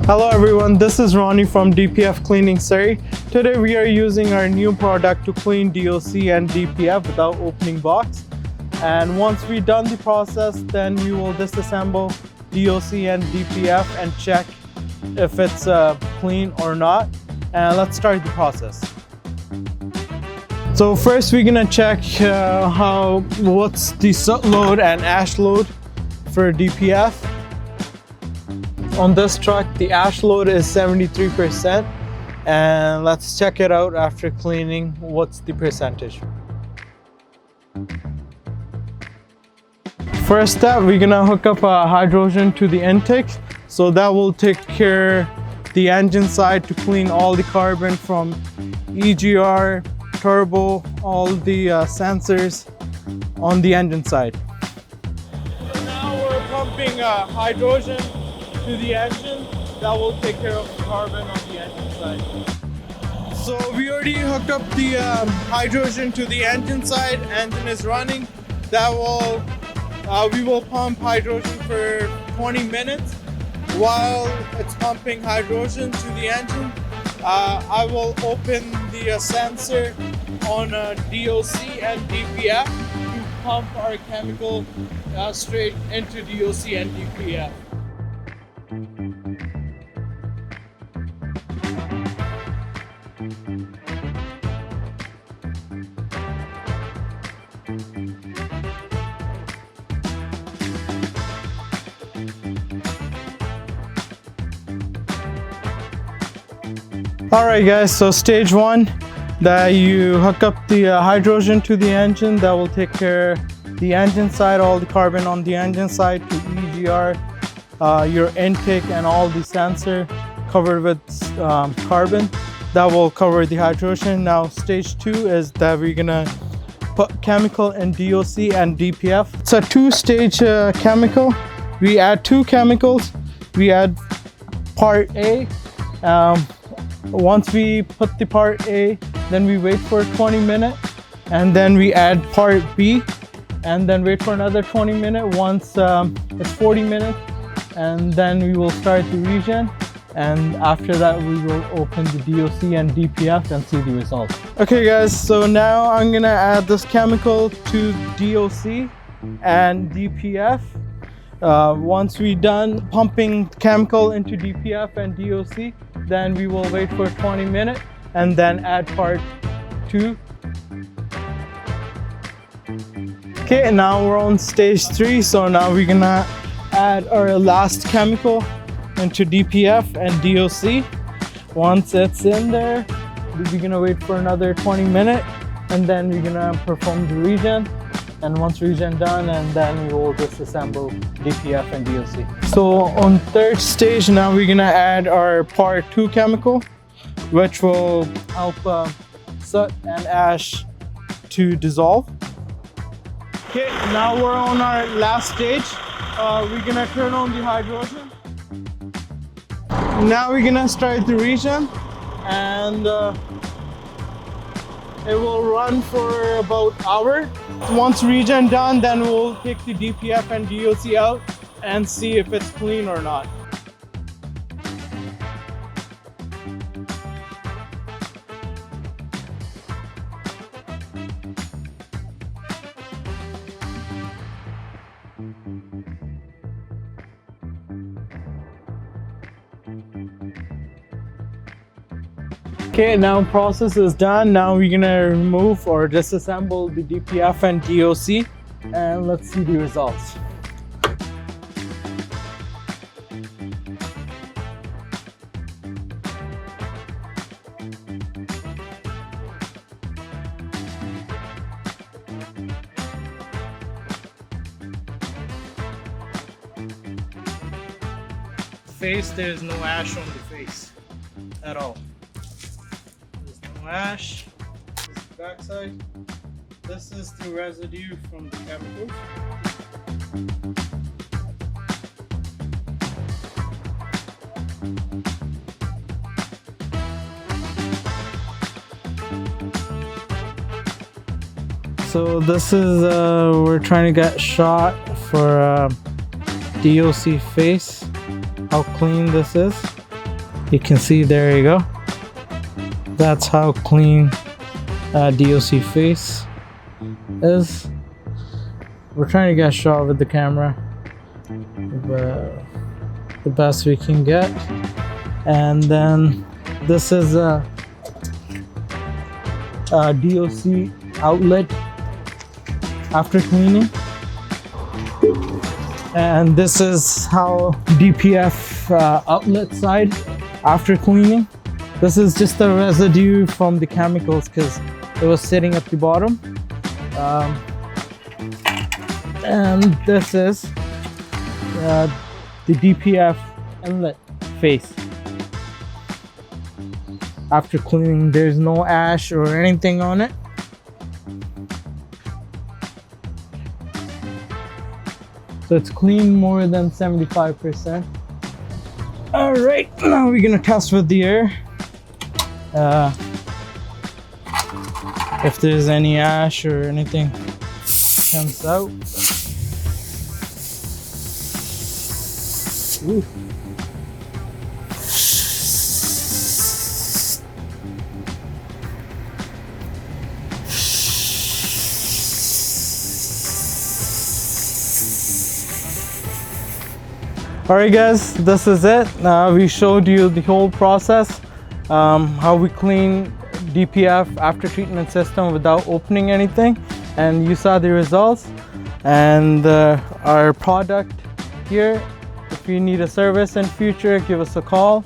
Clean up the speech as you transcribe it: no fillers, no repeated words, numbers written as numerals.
Hello everyone, this is Ronnie from DPF Cleaning Surrey. Today we are using our new product to clean DOC and DPF without opening box. And once we've done the process, then we will disassemble DOC and DPF and check if it's clean or not. And let's start the process. So first we're gonna check what's the soot load and ash load for DPF. On this truck, the ash load is 73%, and let's check it out after cleaning. What's the percentage? First step, we're gonna hook up a hydrogen to the intake, so that will take care the engine side to clean all the carbon from EGR, turbo, all the sensors on the engine side. So now we're pumping hydrogen to the engine. That will take care of the carbon on the engine side. So we already hooked up the hydrogen to the engine side. Engine is running. That will we will pump hydrogen for 20 minutes. While it's pumping hydrogen to the engine, I will open the sensor on DOC and DPF to pump our chemical straight into DOC and DPF. Alright guys, so stage one, that you hook up the hydrogen to the engine. That will take care the engine side, all the carbon on the engine side to EGR, your intake and all the sensor covered with carbon. That will cover the hydrogen. Now stage two is that we're gonna put chemical in DOC and DPF. It's a two-stage chemical. We add two chemicals. We add part A. Once we put the part A, then we wait for 20 minutes, and then we add part B, and then wait for another 20 minutes. Once it's 40 minutes, and then we will start the regen, and after that we will open the DOC and DPF and see the results. Okay guys, so now I'm gonna add this chemical to DOC and DPF. Once we're done pumping chemical into DPF and DOC, then we will wait for 20 minutes and then add part 2. Okay, now we're on stage 3, so now we're gonna add our last chemical into DPF and DOC. Once it's in there, we're gonna wait for another 20 minutes and then we're gonna perform the regen. And once regen done, and then we will disassemble DPF and DOC. So on third stage, now we're gonna add our part 2 chemical, which will help soot and ash to dissolve. Okay, now we're on our last stage. We're gonna turn on the hydrogen. Now we're gonna start the regen, and it will run for about an hour. Once regen done, then we'll take the DPF and DOC out and see if it's clean or not. Okay, now process is done. Now we're gonna remove or disassemble the DPF and DOC, and let's see the results. Face, there's no ash on the face at all. Ash. This is the back side. This is the residue from the chemicals. So this is we're trying to get shot for DOC face, how clean this is. You can see, there you go. That's how clean DOC face is. We're trying to get a shot with the camera, but the best we can get. And then this is a DOC outlet after cleaning, and this is how DPF outlet side after cleaning. This is just the residue from the chemicals because it was sitting at the bottom. And this is the DPF inlet face after cleaning. There's no ash or anything on it. So it's clean more than 75%. All right, now we're gonna test with the air. If there's any ash or anything comes out. Ooh. Alright guys, this is it. We showed you the whole process, how we clean DPF after treatment system without opening anything, and you saw the results. And our product here, if you need a service in future, give us a call.